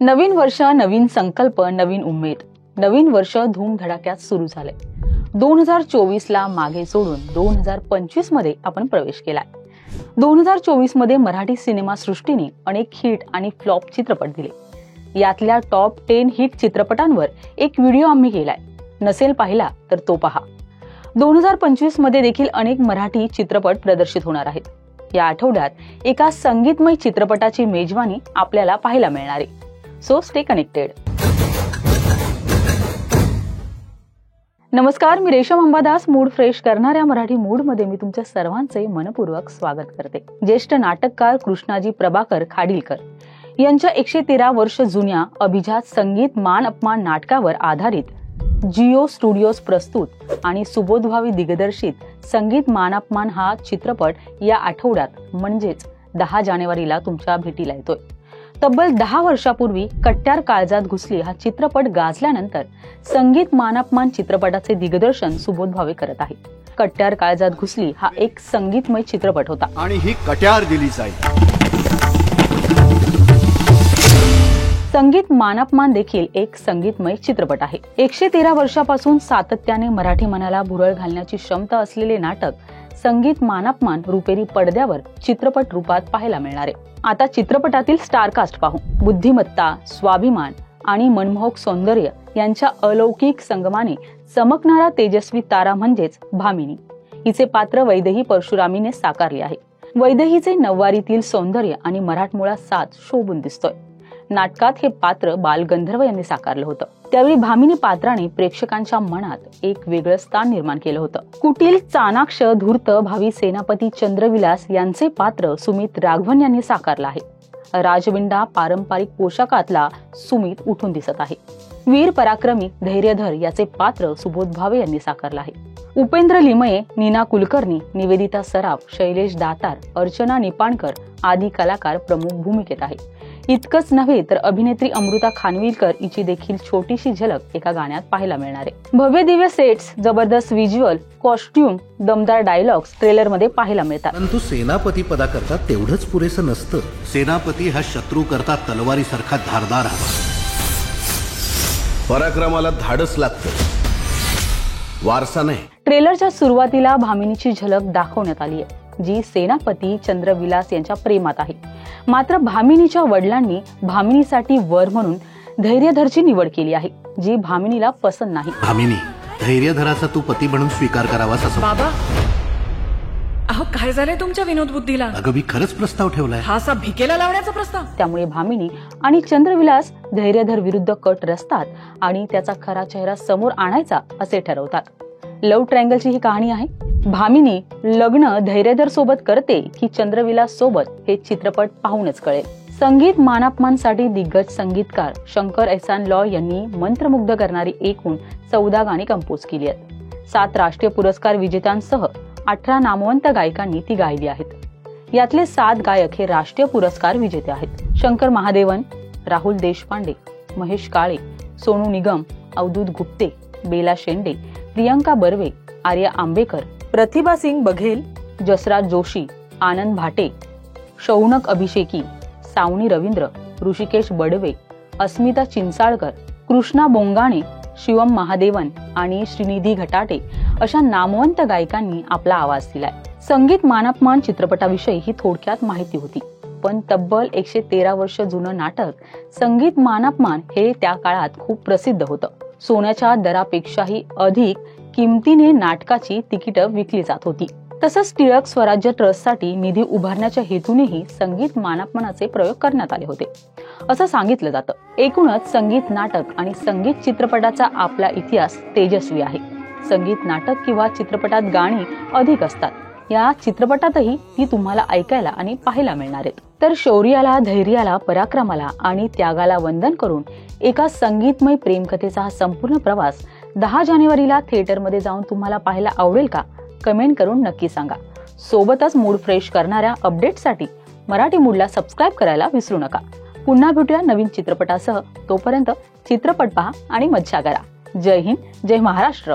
नवीन वर्ष, नवीन संकल्प, नवीन उमेद. नवीन वर्ष धूमधडाक्यात सुरू झाले. 2024ला मागे सोडून 2025 मध्ये आपण प्रवेश केलाय. 2024 मध्ये मराठी सिनेमा सृष्टीने अनेक हिट आणि फ्लॉप चित्रपट दिले. यातल्या टॉप 10 हिट चित्रपटांवर एक व्हिडिओ आम्ही केलाय. नसेल पाहिला तर तो पहा. 2025 मध्ये देखील अनेक मराठी चित्रपट प्रदर्शित होणार आहेत. या आठवड्यात एका संगीतमय चित्रपटाची मेजवानी आपल्याला पाहायला मिळणार आहे. So stay connected. नमस्कार, मी रेशम अंबादास. मूड फ्रेश करणाऱ्या मराठी मूड मध्ये मी तुमच्या सर्वांचे मनपूर्वक स्वागत करते. ज्येष्ठ नाटककार कृष्णाजी प्रभाकर खाडीलकर यांच्या 113 वर्ष जुन्या अभिजात संगीत मान अपमान नाटकावर आधारित जिओ स्टुडिओज प्रस्तुत आणि सुबोधभावी दिग्दर्शित संगीत मान अपमान हा चित्रपट या आठवड्यात म्हणजेच 10 जानेवारीला तुमच्या भेटीला येतोय. तब्बल 10 वर्षापूर्वी कट्यार काळजात घुसली हा चित्रपट गाजल्यानंतर संगीत मान अपमान चित्रपटाचे दिग्दर्शन सुबोध भावे करत आहे. कट्यार काळजात घुसली हा एक संगीतमय चित्रपट होता आणि ही कट्यार दिली जाईल. संगीत मान अपमान देखील एक संगीतमय चित्रपट आहे. 113 वर्षापासून सातत्याने मराठी मनाला भुरळ घालण्याची क्षमता असलेले नाटक संगीत मान अपमान रुपेरी पडद्यावर चित्रपट रूपात पाहायला मिळणार आहे. आता चित्रपटातील स्टारकास्ट पाहू. बुद्धिमत्ता, स्वाभिमान आणि मनमोहक सौंदर्य यांच्या अलौकिक संगमाने चमकणारा तेजस्वी तारा म्हणजेच भामिनी. हिचे पात्र वैदेही परशुरामीने साकारले आहे. वैदेहीचे नववारीतील सौंदर्य आणि मराठमोळा साज शोभून दिसतोय. नाटकात हे पात्र बालगंधर्व यांनी साकारलं होतं. त्यावेळी भामिनी पात्राने प्रेक्षकांच्या मनात एक वेगळं स्थान निर्माण केलं होतं. कुटील, चाणाक्ष, धूर्त भावी सेनापती चंद्रविलास यांचे पात्र सुमित राघवन यांनी साकारलं आहे. राजविंडा पारंपरिक पोशाखातला सुमित उठून दिसत आहे. वीर पराक्रमी धैर्यधर याचे पात्र सुबोध भावे यांनी साकारलं आहे. उपेंद्र लिमये, नीना कुलकर्णी, निवेदिता सराफ, शैलेश दातार, अर्चना निपाणकर आदी कलाकार प्रमुख भूमिकेत आहे. इतकंच नव्हे तर अभिनेत्री अमृता खानविलकर हिची देखील छोटीशी झलक एका गाण्यात पाहायला मिळणार आहे. भव्य दिव्य सेट्स, जबरदस्त व्हिज्युअल, कॉस्ट्युम, दमदार डायलॉग्स ट्रेलर मध्ये पाहायला मिळतात. परंतु सेनापती पदाकरता तेवढंच पुरेसं नसतं. सेनापती हा शत्रू करता तलवारीसारखा धारदार हवा. पराक्रमाला धाडस लागतं, वारसा नाही. ट्रेलरच्या सुरुवातीला भामिनीची झलक दाखवण्यात आली आहे, जी सेनापती चंद्रविलास यांच्या प्रेमात आहे. मात्र भामिनीच्या वडिलांनी भामिनीसाठी वर म्हणून धैर्यधरची निवड केली आहे, जी भामिनीला पसंत नाही. भामिनी, धैर्यधराचा तू पती म्हणून स्वीकार करावास असं. बाबा, अहो काय झालंय तुमच्या विनोद बुद्धीला? अगं मी खरंच प्रस्ताव ठेवलाय. हा असा भिकेला लावण्याचा प्रस्ताव. त्यामुळे भामिनी आणि चंद्रविलास धैर्यधर विरुद्ध कट रचतात आणि त्याचा खरा चेहरा समोर आणायचा असे ठरवतात. लव्ह ट्रायंगलची ही कहाणी आहे. भामिनी लग्न धैर्यधर सोबत करते की चंद्रविलास सोबत हे चित्रपट पाहूनच कळेल. संगीत मान अपमानसाठी दिग्गज संगीतकार शंकर एहसान लॉ यांनी मंत्रमुग्ध करणारी एकूण 14 गाणी कंपोज केली आहेत. 7 राष्ट्रीय पुरस्कार विजेत्यांसह 18 नामवंत गायकांनी ती गायली आहेत. यातले 7 गायक हे राष्ट्रीय पुरस्कार विजेते आहेत. शंकर महादेवन, राहुल देशपांडे, महेश काळे, सोनू निगम, अवधूत गुप्ते, बेला शेंडे, प्रियंका बर्वे, आर्या आंबेकर, प्रतिभा सिंग बघेल, जसराज जोशी, आनंद भाटे, शौनक अभिषेकी, सावनी रवींद्र, ऋषिकेश बडवे, अस्मिता चिंचाळकर, कृष्णा बोंगाणे, शिवम महादेवन आणि श्रीनिधी घटाटे अशा नामवंत गायकांनी आपला आवाज दिलाय. संगीत मान अपमान चित्रपटाविषयी ही थोडक्यात माहिती होती. पण तब्बल 113 वर्ष जुनं नाटक संगीत मान अपमान हे त्या काळात खूप प्रसिद्ध होतं. सोन्याच्या दरापेक्षाही अधिक किमतीने नाटकाची तिकीटं विकली जात होती. तसंच टिळक स्वराज्य ट्रस्टसाठी निधी उभारण्याच्या हेतूनेही संगीत मान अपमानाचे प्रयोग करण्यात आले होते असं सांगितलं जातं. एकूणच संगीत नाटक आणि संगीत चित्रपटाचा आपला इतिहास तेजस्वी आहे. संगीत नाटक किंवा चित्रपटात गाणी अधिक असतात. या चित्रपटातही ती तुम्हाला ऐकायला आणि पाहायला मिळणार आहेत. तर शौर्याला, धैर्याला, पराक्रमाला आणि त्यागाला वंदन करून एका संगीतमय प्रेमकथेचा हा संपूर्ण प्रवास 10 जानेवारीला थिएटरमध्ये जाऊन तुम्हाला पाहायला आवडेल का? कमेंट करून नक्की सांगा. सोबतच मूड फ्रेश करणाऱ्या अपडेटसाठी मराठी मूडला सबस्क्राईब करायला विसरू नका. पुन्हा भेटूया नवीन चित्रपटासह. तोपर्यंत चित्रपट पहा आणि मज्जा करा. जय हिंद, जय महाराष्ट्र.